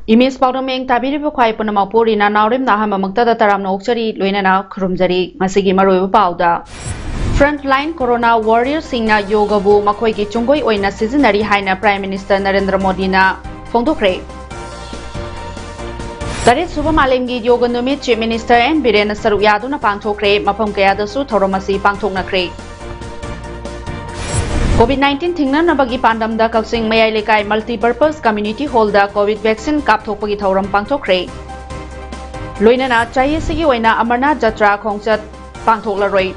Image Paudameng Tabiribu Kwai Punamapuri na Naurim Nahama Maktada Taram Noksari Luinana Krumjari Masigi Maru Pauda. Frontline Corona Warriors Singna Yogabu Makoiki Chungoi Oina Seasonary Haina Prime Minister Narendra Modi na Fongdokre. Tarit Suba Malemgi Yoga Numit Chief Minister and Biren Saru Yaduna Pangtokre Mapam Kayadasu Toromasi Pangtoknakre. COVID-19 thingna nabagi pandam da Kausing Mayai Lekai Multi-Purpose Community Hall da COVID vaccine kapthokpagi thauram pangthokre. Loinana chahi sigi oina Amarnath Jatra khongchat pangthoklaroi.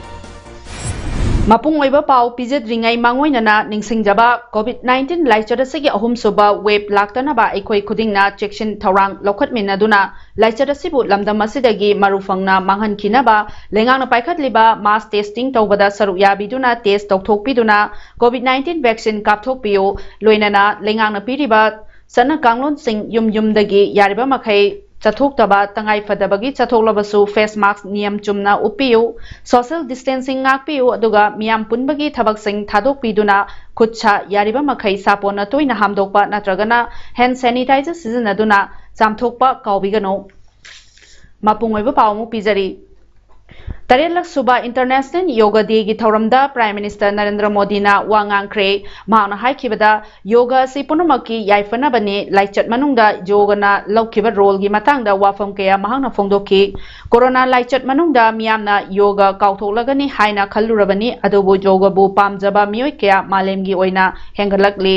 Mapung oiba pau pijat ringai mangoinana ningsingjaba COVID-19 laichada sigi ahum suba wave laktana ba ekhoi khudingna chection thorang lokhatminaduna laichada sibu lamdam asidagi marufangna manghankinaba lengangna paikhatliba mass testing tawbada saru yabiduna test tawthokpiduna COVID-19 vaccine kapthokpiyo loinana lengangna piriba sana kanglon sing yumdagi yariba makhai Chathok taba tangai fadabagi chathok labasu face mask niyam chumna upiyu social distancing ngakpiyu aduga miyam punbagi thabak sing thadok piduna khutcha yariba makhai sapona toina hamdokpa natragana hand sanitizer sizinaduna chamthokpa kaubigano mapung oiba pawmu pijari Tarelak Suba International Yoga Day gi thauramda Prime Minister Narendra Modi na wangang kre mahna haikibada yoga si punamaki yaifana bani laichat manungda yoga na laukiba role gi matangda wafam kaya mahangna phongdoki corona laichat manungda miyamna yoga kautholagani haina khallurabani adobu yoga bu pamjaba miyoi kaya malemgi oina hengalakli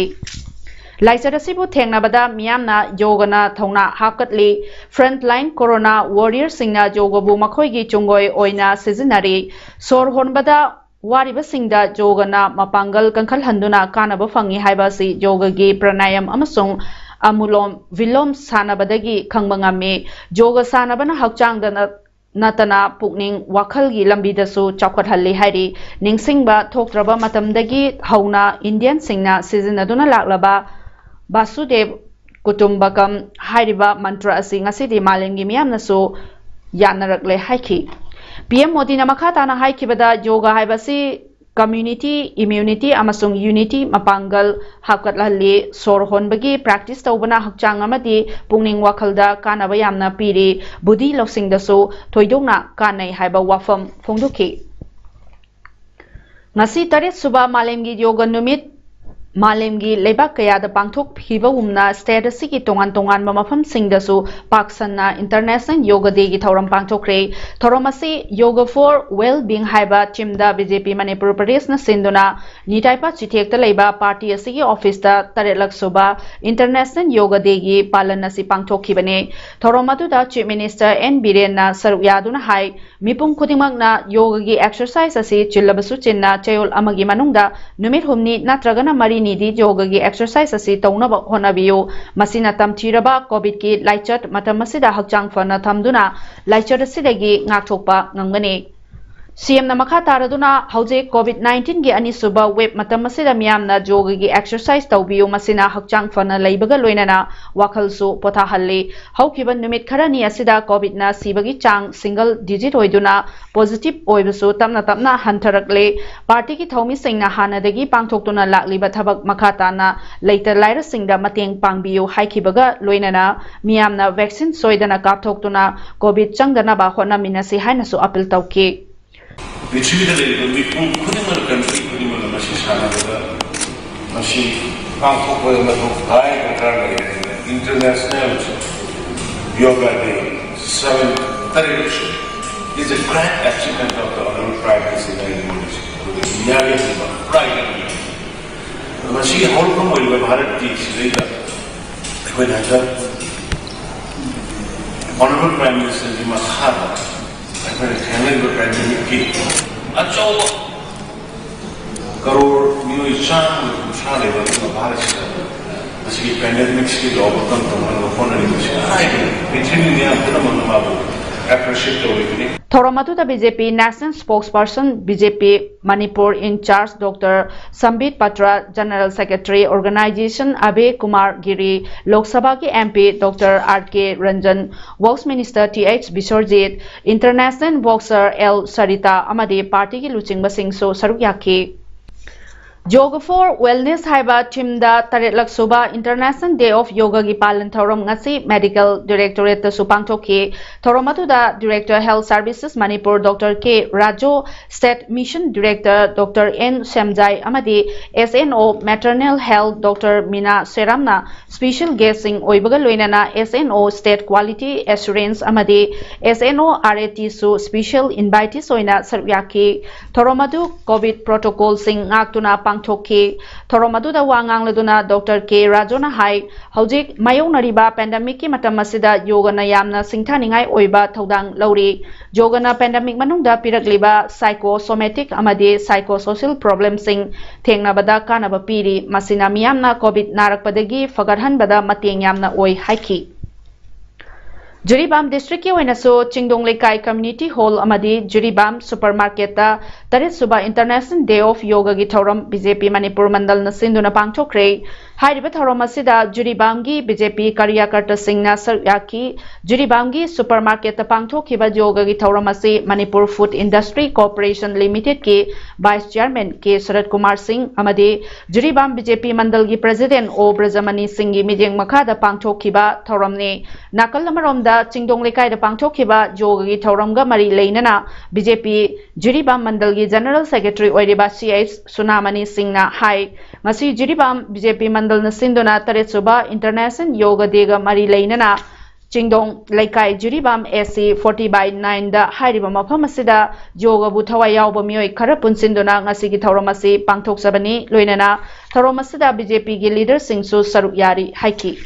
Laisada sibu thengnabada miyamna yogana thongna hapkatli frontline corona warriors singna yogabu makhoigi chungoi oina seasonary sor honbada wariba singda yogana mapangal kankhal handuna kanaba fangi haiba si yoga gi pranayam amasung amulom vilom sanabadagi khangbangami yoga sanabana hakchangda Natana Pukning Wakalgi Lambidasu Chakwathali Hari Ningsingba Toktraba Matamdagi Hauna Indian Singna Season Aduna Laklaba Basudev Kutumbakam Hariba Mantra Asi Ngasidi Malengi Miyamnasu Yanarakle Haiki PM Modi Namakatana Haikibada Yoga Haibasi Community Immunity Amasung Unity Mapangal Hakatlalli Sorhon Bagi Practice Taubana Hakchang Amadi Pungning Wakalda Kanabayamna Piri Budi Losing the So Toidona Kanai Haiba Wafam Fongduki Nasi Tarit Suba Malemgi Yoga Numit Malemgi Lebak Kaya the Pangtok Hiba Umna Status Siki Tongan Tongan Mamafam Sing the So Paksana International Yoga Day Gitauram Pangtokre Toromasi Yoga for Well-Being Haiba Chimda BJP Manipur Pradesh na Sinduna Nitaipa Chitek the Leba Party Siki Office da Tarelak Suba International Yoga Day Gi Palanasi Pangtokibane Toromatu da Chief Minister N Birena Saruyaduna Hai Mipung Kutimagna Yoga Gi Exercise Asi Chilabasu Chinna Chayol Amagi Manungda Numit Humni Natragana Marini Nidi yoga gi exercise asi taunaba honabiyo masina tamthiraba covid ki laichat matam asida hakchang fana thamduna laichat asidagi ngakthokpa ngangani CM na makha taraduna hauje COVID-19 gi ani suba web matam asida miyamna yoga gi exercise tawbiyo masina hakchang fana leibaga loinana wakhalsu potha halli haukiban numit kharani asida covid na sibagi chang single digit oiduna positive oibasu tamna hantarakle party ki thomi singna hanadagi pangthoktuna lakliba thabak makhatana later laira singda mateng pangbiyo haikibaga loinana miyamna vaccine soidana kapthoktuna covid changdana ba hona minasi hainasu appeal tawki Pithri da le mi pung khudimar country khudimar masi sana da masi pangthok ko ma thok thai ka le international yoga day 7th March is a grand achievement of the honorable prime minister to the India right masi whole from bharat ki sida ko na honorable prime minister ji ma khana handling the pandemic ki achau crore new chan uthale ba bharat asi pandemic ki overcome to phone ni appreciate the Thoramatu the BJP National Spokesperson BJP Manipur in charge Dr. Sambit Patra General Secretary Organization Abe Kumar Giri Lok Sabha ki MP Dr. R.K. Ranjan Works Minister T.H. Biswarjit International Boxer L. Sarita Amadi Party ki Luchingba Singh so Saruk Yaki Yoga for Wellness haiba thimda taretlak suba International Day of Yoga gi palan thorom ngasi Medical Directorate ta supang thokhi thorom atuda Director Health Services Manipur Dr. K Rajo, State Mission Director Dr. N Semjai amadi SNO Maternal Health Dr. Mina Seramna special guest sing oibaga loinana SNO State Quality Assurance amadi SNO RAT su special invitees oina saryaki thorom adu COVID protocol sing ngaktuna Thokki Thoromaduda Wangang Laduna Dr. K Rajona Hai Hojik Mayonariba pandemic ki matam asida yoga na yamna singthaningai oiba thodang lauri yoga na pandemic manungda piragliba psychosomatic amadi psychosocial problem sing thengnabada kanaba piri masina miyamna covid narakpadagi fagarhanbada mateng yamna oi haiki Jiribam district ki oina so Chingdong Lekai Community Hall amadi Jiribam Supermarket ta Tarit Suba International Day of Yoga gi thoram BJP Manipur Mandal na sinduna pangthokre hairiba thoram asida Jiribam gi BJP Karyakarta singna saryaki Jiribam gi Supermarket ta pangthokhiba yoga gi thoram asi Manipur Food Industry Corporation Limited ki Vice Chairman K Sarat Kumar Singh amadi Jiribam BJP Mandal gi President O Brajamani Singh gi mijeng makhada pangthokhiba thoram ne nakal namaromda Chingdong Lekai da pangthokhiba yoga gi thoramga mari leinana BJP Jiribam Mandal gi General Secretary oiriba CH Sunamani Singhna hai ngasi Jiribam BJP Mandal na sinduna taret suba International Yoga Day ga mari leinana Chingdong Lekai Jiribam SC 40/9 da hairiba mafam asida yoga bu thawai yawba mioi khara punsinduna ngasi gi thoram asi pangthoksabani loinana thoram asida BJP gi leader singsu saruk yari haiki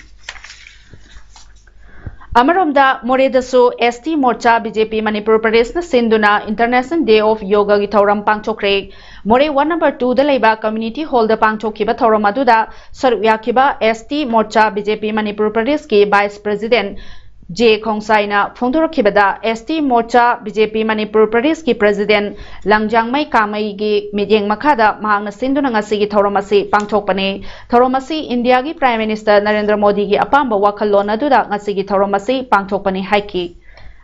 Amaromda Moredasu ST Morcha BJP Manipur Pradesh na sinduna International Day of Yoga gi thoram pangthokre More 1 number 2 da leiba community hall da pangthokhiba thoram aduda saruyakhiba ST Morcha BJP Manipur Pradesh ki Vice President J Khongsaina phongdorakhibada ST Morcha BJP Manipur Pradesh ki President Langjangmai Kamai gi mijeng makhada mahangna sinduna ngasi gi thoramasi pangthokpane thoramasi India gi Prime Minister Narendra Modi gi apamba wakhallon aduda ngasi gi thoramasi pangthokpane haiki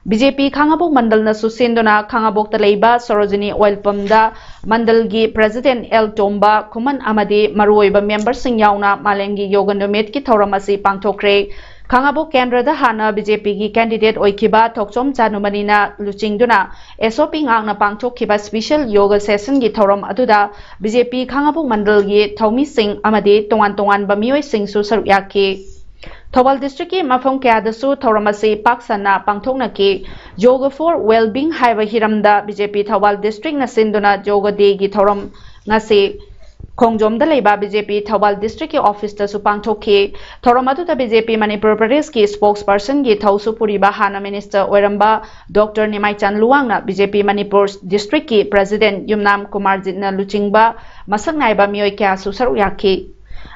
BJP Khangabok Mandal na susinduna Khangabok ta leiba Sarojini Oil Pump da Mandal gi President El Tomba Kuman amadi maruoiba member sing yauna malengi yoga nomit ki thoramasi pangthokre Khangabok Kendra da hana BJP gi candidate oikiba Thokchom Chanumanina Luchingduna SOP ngangna pangthokhiba special yoga session gi thoram aduda BJP Khangabok Mandal gi Thomi Singh amadi tongan tongan bamioi sing su saryaki Thobal district ki mafam kya dasu thoramasi paksana pangthokna ki yoga for well-being haiba hiramda BJP Thobal district na sinduna yoga day gi thoram ngasi Khongjom da leiba BJP Thobal district ki office ta su pangthokhi thoram adu ta BJP Manipur Pradesh ki spokesperson gi thausu puriba hana minister oiramba Dr. Nimai Chan Luang na BJP Manipur district ki president Yumnam Kumar Jitna Luchingba masak naiba mioi kya su saruyaki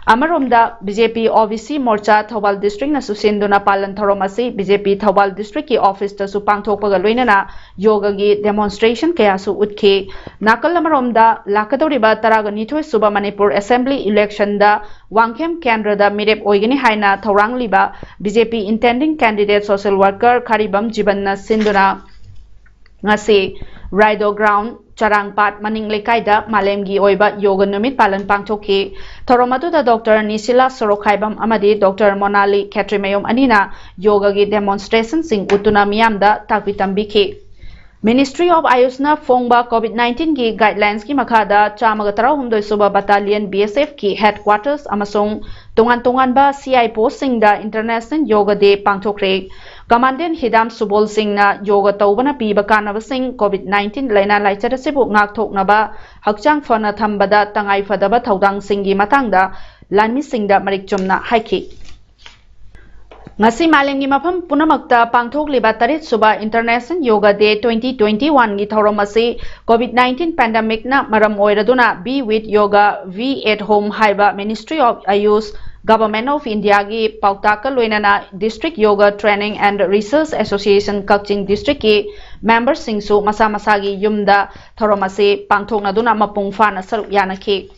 Amaromda BJP OVC Morcha Thobal District na susinduna palan thoromasi BJP Thobal District ki office ta su pangthokpaga loinana yoga gi demonstration kaya su utki nakal amaromda lakadoriba taraga nithoi suba Manipur Assembly election da Wangkhem Kendra da mirep oigini haina thorang liba BJP intending candidate social worker Kharibam Jiban na sinduna ngasi Raido ground Charangpat Maning Lekai da Malemgi oiba yoga numit palan pangthokhi thoromadu da Dr. Nisila Sorokhaibam amadi Dr. Monali Khetrimayom anina yoga gi demonstration sing utuna miyam da takbitambikhi Ministry of Ayushna Fongba COVID-19 ki guidelines ki makhada chamaga tarahumdoi suba battalion BSF ki headquarters amasong tongan ba CI post sing da International Yoga Day pangthokre Commandant Hidam Subol Singh na yoga taubana piba kanaba sing COVID-19 laina laichara sibu ngakthoknaba hakchang fana thambada tangai fadaba thodang singi matangda lanmi singda marikchumna haiki ngasi malengi mafam punamakta pangthokliba tarit suba International Yoga Day 2021 gi thoromasi COVID-19 pandemic na maram oiraduna Be with Yoga V at Home haiba Ministry of Ayush Government of India gi pautaka loinana District Yoga Training and Research Association Kakching District ki member singsu masa masagi yumda thoromasi pangthokna duna mapung fana saruk yanaki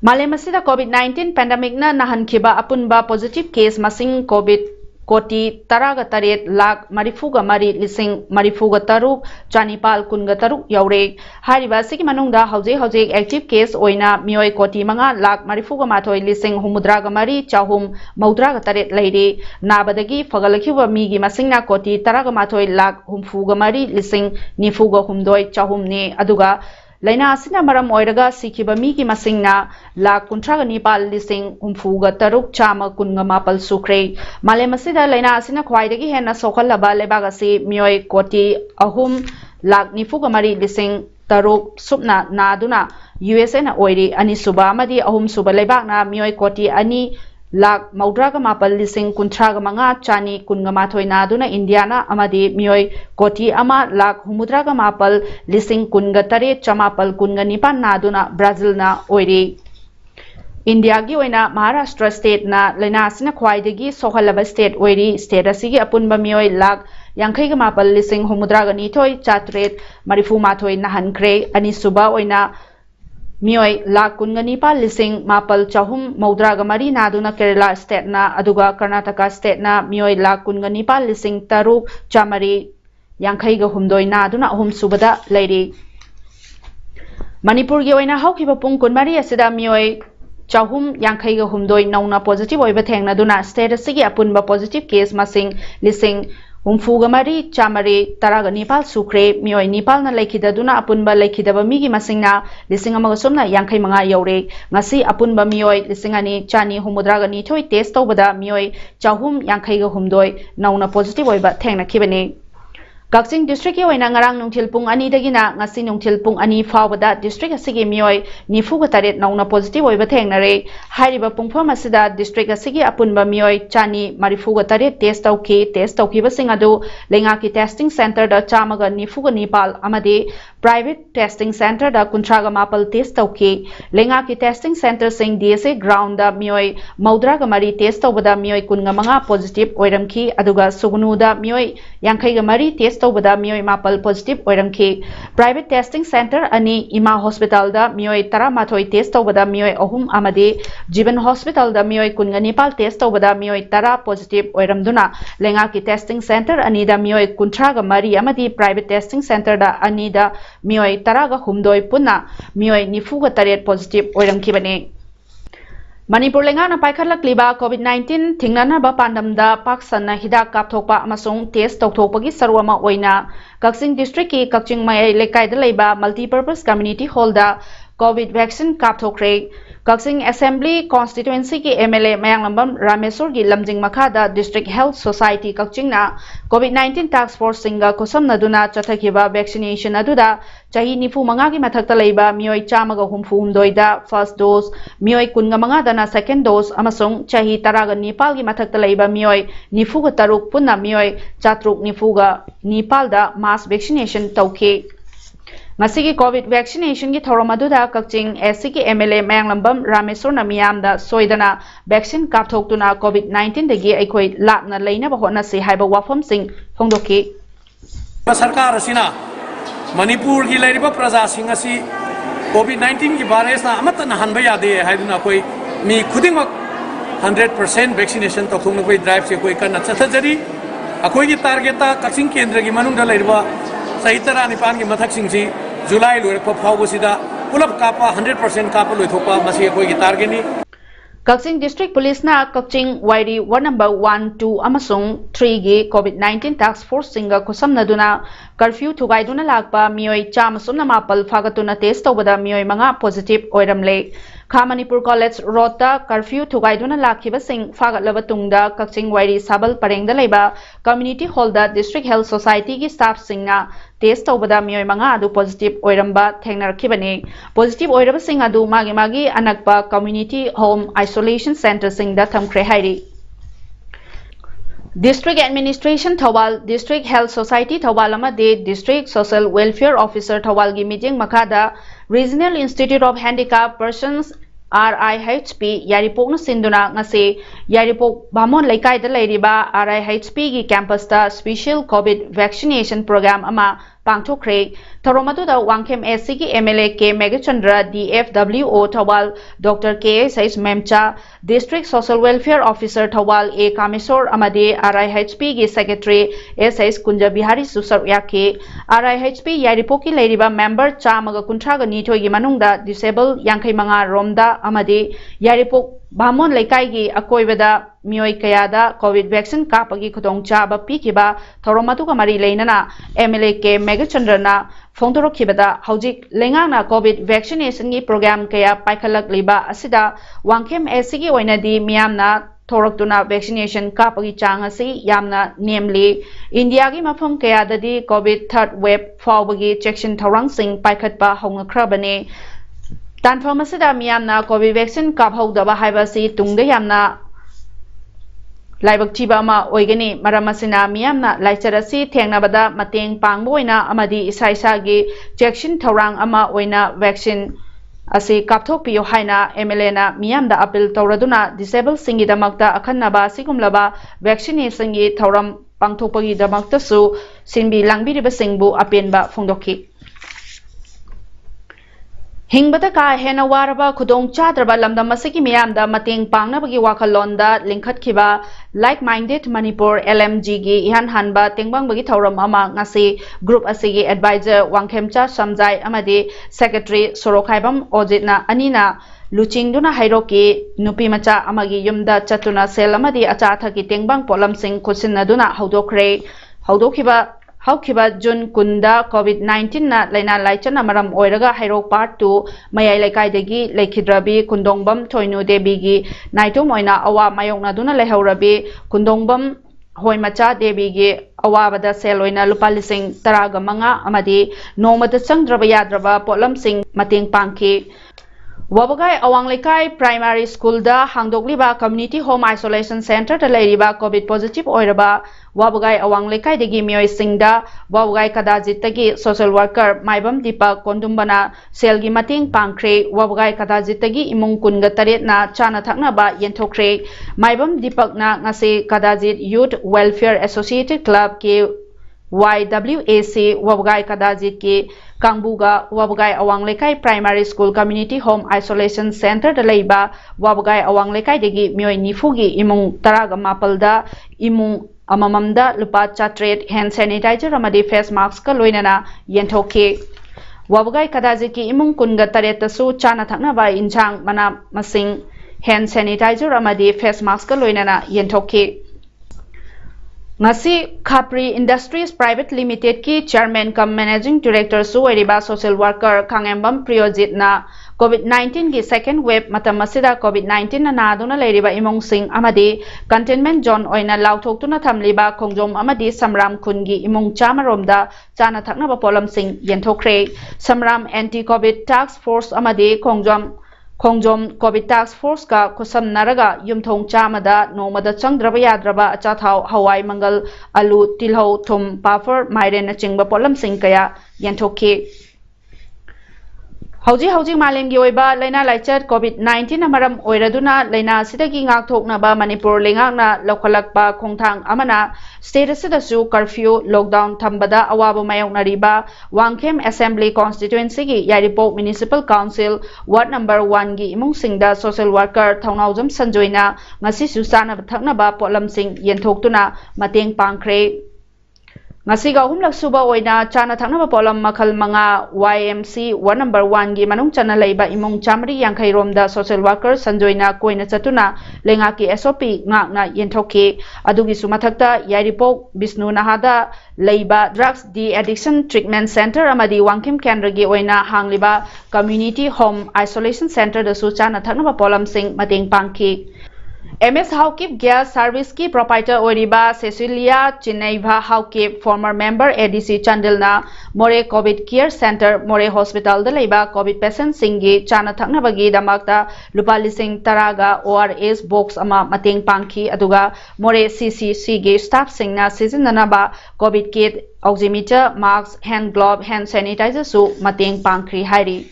Malemasida COVID-19 pandemic na nahankhiba apunba positive case masing COVID कोटी तरागा तरेट लाख मरिफुगा मरी लिसिंग मरिफुगा तरुक चानिपाल कुनगा तरुक you're हारिबा सिगी मनुंगदा हौजे active case ओइना मियोय कोटी मंगा लाख मरिफुगा माथोय लिसिंग हुमुद्रागा मरी चाहुम मौद्रागा तरेट लेरे नाबदगी फगलखिबा मीगी मसिंगना कोटी तरागा माथोय लाख हुमफुगा मरी लिसिंग निफुगा हुमदोय चाहुमने अदुगा लैना असिना मरम ओइरगा सिखिबा मीगी मसिंगना लाख कुंथ्रागा निपाल लिसिंग हुमफुगा तरुक चामा कुनगा मापल सुख्रे मालेम असिदा लैना असिना ख्वाइदगी हेना सोखलबा लेबाग असि मियोय कोटी अहुम लाख निफुगा मरी लिसिंग तरुक सुपना नादुना USA na ओइरी अनिसुबा अमदी अहुम सुबा लेबागना मियोय कोटी अनि लाख मौद्रागा मापल लिसिंग कुंथ्रागा मंगा चानी कुनगा माथोय नादुना इंडियाना अमदी मियोय कोटी अमा लाख हुमुद्रागा मापल लिसिंग कुनगा तरे चमापल कुनगा निपान नादुना ब्राजिल ना ओइरी इंडिया की ओइना महाराष्ट्र स्टेट ना लैना असिना ख्वाइदगी सोहलबा स्टेट ओइरी स्टेट असिगी अपुनबा मियोय लाख यांखैगा मापल लिसिंग हुमुद्रागा निथोय चात्रेट मरिफु माथोय नाहनख्रे अनिसुबा ओइना मियोय लाख कुनगा निपाल लिसिंग मापल चाहुम मौद्रागा मरी नादुना केरला स्टेट ना अदुगा कर्नाटका स्टेट ना मियोय लाख कुनगा निपाल लिसिंग तरुक चामरी यांखैगा हुमदोय नादुना अहुम सुबदा लेरी मणिपुर की ओइना हौखिबा पुंग कुनमरी असिदा मियोय चाहुम यांखैगा हुमदोय नौना पॉजिटिव ओइबा थेंगनादुना स्टेट असिगी अपुनबा पॉजिटिव केस मसिंग लिसिंग हुमफुगा मरी चामरी तरागा निपाल सुख्रे मियोय निपाल ना लेखिददुना अपुनबा लेखिदबा मीगी मसिंगना लिसिंग अमगा सोमना यांखै मंगा यौरे ngasi अपुनबा मियोय लिसिंग अनि चानी हुमुद्रागा निथोय टेस्ट तौबदा मियोय चाहुम यांखैगा हुमदोय नौना पॉजिटिव ओइबा थेंगनाखिबने कक्सिंग डिस्ट्रिक्ट की ओइना ngarang nungthil pung ani dagina ngasi nungthil pung ani fawada district asigi miyoy nifuga taret nauna positive oiba thengnare hairiba pungpham asida district asigi apunba miyoy chani marifuga taret test tauki basing adu lenga ki testing center da chamaga nifuga nipal amade private testing center da kuntraga mapal test tauki lenga ki testing center sing DSA ground da miyoy maudraga mari test tawbada miyoy kunga manga positive oiramki aduga sugunu da miyoy yankhai ga mari test तौबदा मियोय मापल positive ओइरमखि private testing centre अनि इमा hospital दा मियोय 13 test तौबदा मियोय अहुम आमदे जीवन hospital दा मियोय कुनगा Nepal test तौबदा मियोय 13 positive ओइरमदुना लेंगा की testing centre अनि दा मियोय कुंथ्रागा मरी आमदि प्राइवेट टेस्टिंग सेंटर दा अनि दा मियोय 13 गा हुमदोय पुना मियोय निफुगा 3 पॉजिटिव ओइरमखिबने मणिपुर लेंगाना पाइखलक्लिबा कोविड-19 थिंगनानाबा पांडमदा पाकसन्ना हिदाक कापथोकपा अमसोंग टेस्ट तौथोकपगी सरुवमा ओइना कक्सिंग डिस्ट्रिक्ट की कक्चिंग मयाई लेकाइदा लेबा मल्टीपर्पस कम्युनिटी हॉलदा कोविड वैक्सीन कापथोकरे कक्सिंग असेंबली कॉन्स्टिट्युएंसी की MLA मयांगलंबम रामेश्वर की लमजिंग मखादा डिस्ट्रिक्ट हेल्थ सोसाइटी कक्चिंगना कोविड-19 टास्क फोर्स सिंगा कोसमनदुना चथखिबा वैक्सीनेशन अदुदा चाही निफु मंगा की मथक्ता लेबा मियोय चामगा हुमफु हुमदोइदा फर्स्ट डोज मियोय कुनगा मंगा दना सेकंड डोज अमसोंग चाही तरागा नेपाल की मथक्ता लेबा मियोय निफुगा तरुक पुन्ना मियोय चात्रुक निफुगा नेपालदा मास वैक्सीनेशन तौखे ngasi covid vaccination ki thoromaduda kakching SC ki MLA mayanglambam rameswar namiyamda soidana vaccine kapthoktuna covid-19 dagi aikoi lapna leina ba hona se haiba wafam sing phongdoki सरकार असिना मणिपुर की लेरिबा प्रजा सिंह असि कोविड-19 की वायरस ना अमत नहनबा यादे हाइदुना कोई मी खुदिंगमक 100% वैक्सीनेशन तौथोंग कोई ड्राइव से कोई कन्ना चथजरी अखोई की टारगेट ता कक्सिंग केंद्र की मनुंग दा लेरिबा सही तरह निपान की मथक सिंह सी जुलाई लोरप फाउबसिदा पुलप कापा 100% कापा लोथोपा मसी कोई की टारगेट नि कक्सिंग डिस्ट्रिक्ट पुलिस ना कक्चिंग वाइरी वार्ड नंबर 1 2 अमसोंग 3 गे कोविड-19 टास्क फोर्स सिंगा खुसमनदुना कर्फ्यू थुगाइदुना लाकपा मियोय चामसुमना मापल फागतुना टेस्ट तौबदा मियोय मंगा पॉजिटिव ओइरमले खा मणिपुर कॉलेज रोडता कर्फ्यू थुगाइदुना लाखिबा सिंग फागतलबा तुंगदा कक्चिंग वाइरी साबल परेंगदा लेबा कम्युनिटी हॉलदा डिस्ट्रिक्ट हेल्थ सोसाइटी की स्टाफ सिंगना टेस्ट तौबदा मियोय मंगा अदु पॉजिटिव ओइरमबा थेंगनरखिबने पॉजिटिव ओइरबा सिंग अदु मागी अनकपा कम्युनिटी होम आइसोलेशन सेंटर सिंगदा थमख्रे हाइरी District Administration Thawal District Health Society Thawal amade District Social Welfare Officer Thawal gi meeting makada Regional Institute of Handicapped Persons RIHP Yaripok Sinduna ngase Yaripok Bamon Laikai da leiriba RIHP gi campus ta special COVID vaccination program ama पांगथोखरे थौरम अदुदा Wangkhem SC की MLA K Meghachandra DFWO Thoubal doctor KSS Memcha district social welfare officer Thoubal A Kameshwar अमदे RIHP की secretary SS Kunj Bihari सुसर याके आरआईएचपी यारिपो की लेरिबा member चामग कुंथ्राग नीथोय की मनुंगदा disable यांखै मंगा रोमदा अमदे यारिपो बामोन लेकाई की अकोइबदा मियोय कयादा कोविड वैक्सीन कापगी खुदोंग चाबा पीखिबा थौरम अदुगा मरी लेनना एमएलए के मेघचंद्रना फोंदोरखिबदा हौजिक लेंगांगना कोविड वैक्सीनेशन की प्रोग्राम कया पाइखलकलिबा असिदा वांगखेम एससी की ओइनदी मियामना थोरक्तुना वैक्सीनेशन कापगी चांग असि यामना नेमली इंडिया की मफम कयाददी कोविड थर्ड वेव फावबगी चेक्शन थौरंग सिंह पाइखतपा होंगख्रबने तानफम असिदा मियामना कोविड वैक्सीन कापहौदबा हाइबसी तुंगदे यामना लाइबक्चीबा अमा ओइगनी मरम असिना मियामना लाइचर असि थेंगनाबदा मतेंग पांगबो ओइना अमदि इसा इसागी चेक्शन थौरंग अमा ओइना वैक्सीन असि कापथोकपियो हाइना एमएलए ना मियामदा अपील तौरदुना डिसेबल सिंगी दमकता अखन्नबा सिगुमलबा वैक्सीनेशन की थौरम पांगथोकपगी दमकतसु सिनबी लांगबिरिबा सिंगबु अपेनबा फोंदोखि हिंगबदा का हेना वारबा खुदोंग चाद्रबा लमदम असगी मियामदा मतेंग पांगनबगी वाखलोंदा लिंखतखिबा लाइक माइंडेड मणिपुर एलएमजी की इहान हानबा तेंगबांगबगी थौरम अमा ngasi ग्रुप असगी एडवाइजर वांगखेमचा समजाय अमदि सेक्रेटरी सोरोखाइबम ओजितना अनिना लुचिंगदुना हाइरोकी नुपी मचा अमगी युमदा चतुना सेल अमदि अचाथकी तेंगबांग पोलमसिंग खुसिनदुना हौदोखरे हौदोखिबा हौखिबा जून कुंदा कोविड-19 ना लेना लाइचन मरम ओइरगा हाइरो पार्ट 2 मयाई लेकाइदगी लेखिद्रबी कुंदोंबम थोइनु देवी की नाइटोम ओइना अवा मायोंगनादुना लेहौरबी कुंदोंबम होइमचा देवी की अवाबदा सेल ओइना लुपा लिसिंग 15 अमदि नोमद संगद्रबा याद्रबा पोलम सिंह मतेंग पांखि वाबगाई अवांग लेकाई प्राइमरी स्कूल दा हांगदोकलिबा कम्युनिटी होम आइसोलेशन सेंटर दा लेरिबा कोविड पॉजिटिव ओइरबा वाबगाई अवांग लेकाई दगी मियोय सिंगदा वाबगाई कदाजित तगी सोशल वर्कर माइबम दीपक कोंदुंबना सेलगी मतेंग पांखरे वाबगाई कदाजित तगी इमुंग कुनगा तरेत ना चाना थकनाबा येंथोखरे माइबम दीपक ना ngasi Kadajit youth welfare associated club के YWAC वाबगाई कदाजित के कांगबुगा वाबगाई अवांग लेकाई primary school community home isolation center दा लेबा वाबगाई अवांग लेकाई दगी मियोय निफुगी इमुंग तरागा मापलदा इमुंग अमममदा लुपा चात्रेट हैंड सैनिटाइजर अमदि फेस मास्क का लोइनना येंथोखे वाबगाई कदाजित की इमुंग कुनगा तरेतसु चाना थकनाबा इंजांग मना मसिंग हैंड सैनिटाइजर अमदि फेस मास्क का लोइनना येंथोखे ngasi khapri industries private limited ki chairman cum managing director su oiriba social worker khangembam priyojit na covid-19 ki second wave matam asida covid-19 na naduna leiriba imong sing amadi containment zone oina lauthokuna thamliba khongjom amadi samram khungi imong chamaromda chana thakna ba polam sing yenthokre samram anti covid task force amadi Khongjom covid task force का खुसम नरगा युमथोंग चामदा नोमदा चंगद्रबा याद्रबा अचाथाव हवाई मंगल आलू तिलहौ थुम पाफर माइरेन चिंगबा pollen सिंग कया येंथोखे हौजी मालेमगी ओइबा लेना लाइचर कोविड-19 अमरम ओइरदुना लेना सिदगी ngaktoknaba Manipur लेंगांगना लौखलकपा खोंथांग अमना स्टेट असिदसु कर्फ्यू लॉकडाउन थंबदा अवाब मायोंगनरिबा वांगखेम असेंबली कॉन्स्टिट्यूएंसी की Yairipok municipal council ward number 1 की इमुंग सिंगदा सोशल वर्कर थौनाउजम संजोइना ngasi सुसाना थकनबा पोलम सिंग येंथोक्तुना मतेंग पांखरे ngasi ga humlak suba oina chana thaknaba polam makhal manga YMC one number 1 gi manung chana leiba imung chamri yankhai romda social worker sanjoina koina chatuna lenga ki SOP ngakna yenthokhi adugi sumathakta yairipok Bisnu Nahada leiba drugs de addiction treatment center amadi wangkim kendra gi oina hangliba community home isolation center da su chana thaknaba polam sing mateng pangki MS Housekeep Gas Service की proprietor ओरिबा Cecilia चिन्नैभा हाउकेप former member ADC चंदलना Moreh covid care center Moreh hospital द लेबा covid patient सिंगी चाना थकनबगी दमकता लुपा लिसिंग तरागा ORS बॉक्स अमा मतेंग पांखी अदुगा मोरे CCC गे स्टाफ सिंगना सिजननबा covid kit oximeter mask hand glove hand sanitizer सु मतेंग पांखरी हाइरी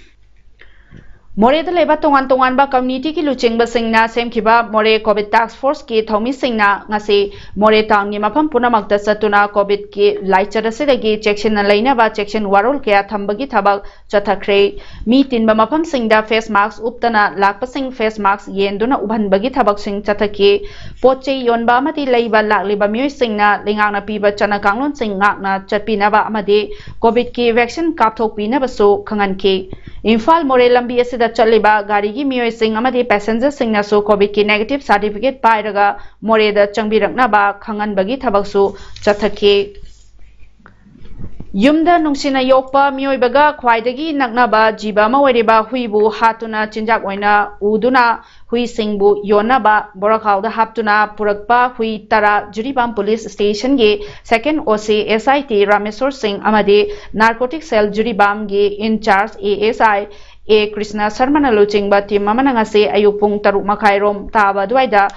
मोरेद लेबा तोंगान तोंगानबा कम्युनिटी की लुचिंगबा सिंगना सेमखिबा मोरे कोविड टास्क फोर्स की थौमी सिंगना ngasi मोरे टाउनगी मफम पुनमक्ता चतुना कोविड की लाइचर असिदगी चेक्शन लैनबा चेक्शन वारोल कया थंबगी थबक चथखरे मी तिनबा मफम सिंगदा फेस मास्क उपतना लाकपसिंग फेस मास्क येंदुना उभनबगी थबक सिंग चथके पोचे योनबा अमदी लैबा लाकलिबा मियोय सिंगना लिंगांगना पीबा चना कांगलोन सिंग ngakna चटपिनबा अमदी कोविड की वैक्सीन कापथोकपिनबसु खंगनके इम्फाल मोरे लंबी असिदा चलिबा गाड़ी की मियोय सिंग अमदी पैसेंजर सिंगनासु कोविड की नेगेटिव सर्टिफिकेट पाइरगा मोरेदा चंगबिरकनाबा खंगनबगी थबकसु चथके युमदा नुंसिना योकपा मियोयबगा ख्वाइदगी नकनाबा जीबा मवरिबा हुइबु हातुना चिंजाक ओइना उदुना हुई सिंगबु योनाबा बोराखाउदा हापतुना पुरकपा हुई तरा जुरीबाम पुलिस स्टेशन गे सेकंड ओसी एसआईटी रामेश्वर सिंह अमदी नार्कोटिक सेल जुरीबाम गे incharge ASI A Krishna Sharma लुचिंगबा टीम अमनंगसे अयुपुंग तरुक मखाइरोम ताबा दुवाइदा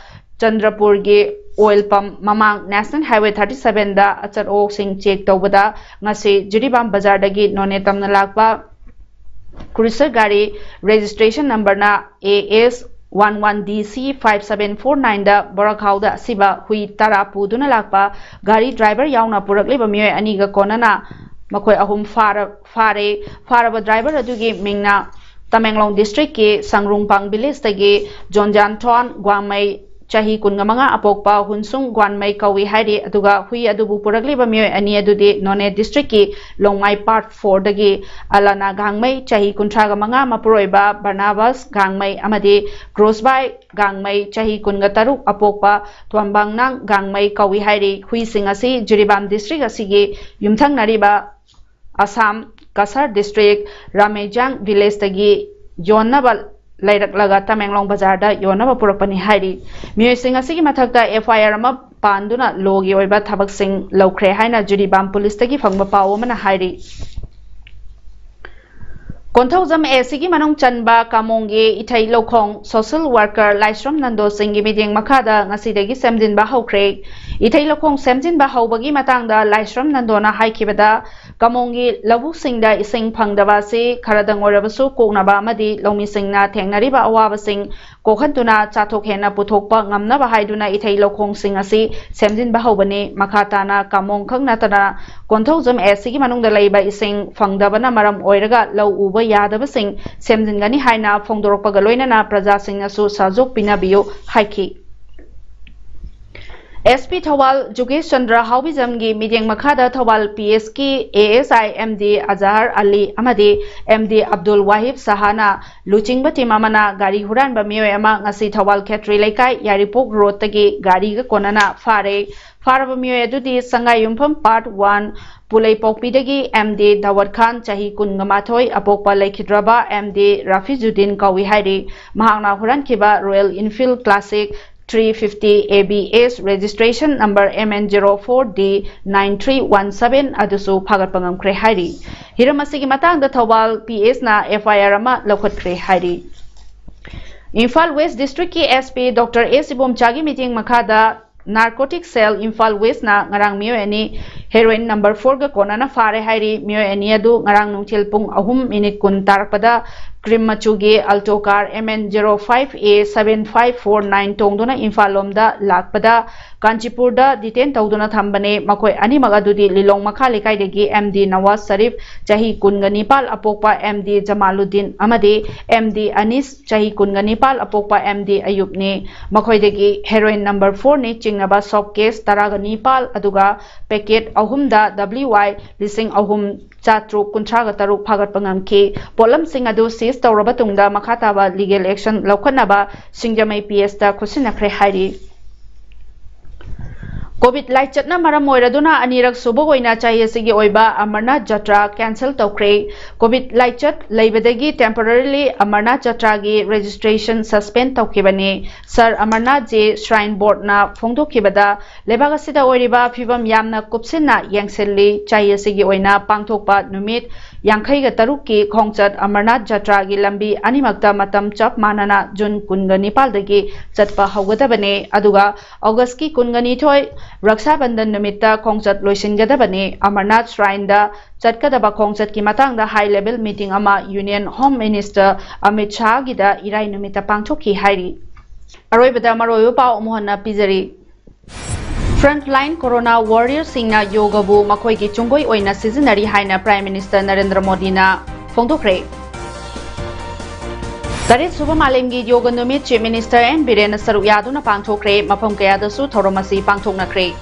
चंद्रपुर गे oil pump mamang national highway 37 da achar ok sing check tawbada ngase jiribam bazar dagi none tamna lakpa cruiser gari registration number na AS 11DC 5749 da borakhauda siba hui tara puduna lakpa gari driver yauna purakliba miyoy ani ga konana makoi ahum faraba driver adugi mingna Tamenglong district ke sangrungpang village tagi jonjan thon gwangmai chahi kungamanga apokpa hunsung gwanmai kawi hairi aduga hui adubu purakliba miyoy ani adudi none district ki longmai part 4 dagi alana gangmai chahi kuntraga manga mapuroiba barnabas gangmai amadi grossby gangmai chahi kunga taruk apokpa twambangnang gangmai kawi hairi hui singasi jiribam district asigi yumthang nariba Assam Kasar district Ramejang village tagi yonnabal Lairak Tamenglong Bazar da yonaba purakpani hairi miyoy sing asigi mathakta FIR ama panduna logi oiba thabak sing lawkhre haina Jiribam police tagi phangba paw amana hairi Konthaujam asigi manung chanba kamonge ithai lokhong social worker Laisram Nando Singh miding makhada ngasidagi semjin ba hawkhre ithai lokhong semjin ba hawbagi matangda Laisram Nando na haikibada kamongi labu singda ising phangdaba se kharadang orabasu koknaba amadi lomi singna thengnariba awaba sing kokhantuna chathok hena puthokpa ngamnaba haiduna ithai lokhong sing asi semjin ba hawbani makhatana kamong khangna tana Konthaujam asigi manungda leiba ising phangdabana maram oiraga law uba yadaba sing semjingani haina phongdorokpaga loinana praja singnasu sajok pinabiyo haiki SP Thawal Jugesh Chandra Haubijamgi Miding Makhada Thawal PSK ASI MD Azhar Ali Amadi MD Abdul Wahib Sahana Luchingba Timamana Gari Huran Bamiyo Ama Ngasi Thawal Khetri Laikai Yaripok Road Tagi Gari ga Konana Farabamiyo Adudi Sangai Yumpham Part 1 Pulai Pokpidagi MD Dawat Khan Chahi Kungamathoi Apokpa Laikhidraba MD Rafizuddin Kawi Hairi Mahangna Huran Kiba Royal Enfield Classic 350 ABS registration number MN04D 9317 adusu phagatpangam kre hairi hiramasigi matangda Thawal PS na FIR ama lokhatkre hairi Imphal West District ki SP Dr. A Sibom Chagi meeting makhada narcotic cell Imphal West na ngarang miyo ani heroin number 4 ga kona na fare hairi miyo ani adu ngarang nungthil pung 3 minute kun tarakpada Krim Machugi Alto Car MN05A7549 tongduna Imphal lomda lakpada Kanchipur da detain tawduna thambane makoi ani magadudi Lilong Makha lekai degi MD Nawaz Sharif chahi kunga Nepal apokpa MD Jamaluddin amadi MD Anis chahi kunga Nepal apokpa MD Ayub ne makoi degi heroin number 4 ne chingnaba soft case taraga Nepal aduga packet ahumda WY lising ahum chatruk kuntraga taruk phagatpangam ke polam sing adu sis tawraba tungda makhataba legal action laukhanaba singjamai PS ta khusinakre hairi COVID light chatna maram oiraduna anirak subogoina chahiye sigi oiba Amarnath Jatra cancel tawkre COVID light chat leibadagi temporarily Amarnath Jatra gi registration suspend tawkibani Sir Amarnath Ji Shrine Board na phongdokkibada lebagasida oiriba phibam yamna kupsinna yangselli chahiye sigi oina pangthokpa numit yankhai ga taruk ki khongchat Amarnath Jatra gi lambi animakta matam chap manana June 19 dagi chatpa haugadabane aduga August ki 19 Raksa Bandhan Numitta Khongchat Loisingadabani Amarnath Shrine da Chatkadaba Khongchat ki matang da high level meeting ama Union Home Minister Amit Shah gida Irai Numitta Pangthokhi hairi. Aroibada maroyo pao umuhanna pizari. Frontline Corona Warriors singna yoga bu makoi ki chungoi oina sizinari haina Prime Minister Narendra Modi na phongdokre. Tarit Suba Malemgi Yoga Numit Chief Minister and Biren Saru Yaduna Pangthokre Mapam Kayadasu Thoromasi Pangthoknakre.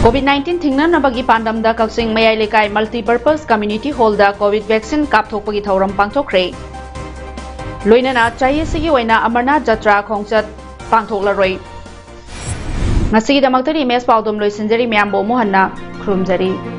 COVID-19 Thingna Nabagi Pandam da Kaksing Mayai Lekai Multi-Purpose Community Hall da COVID vaccine kapthokpagi thoram pangthokre. Loinana Chaye sigi oina Amarnath Jatra Khongchat pangthoklaroi. Ngasi damakta ri mes paudum loisinjari myambo mohanna khurumjari.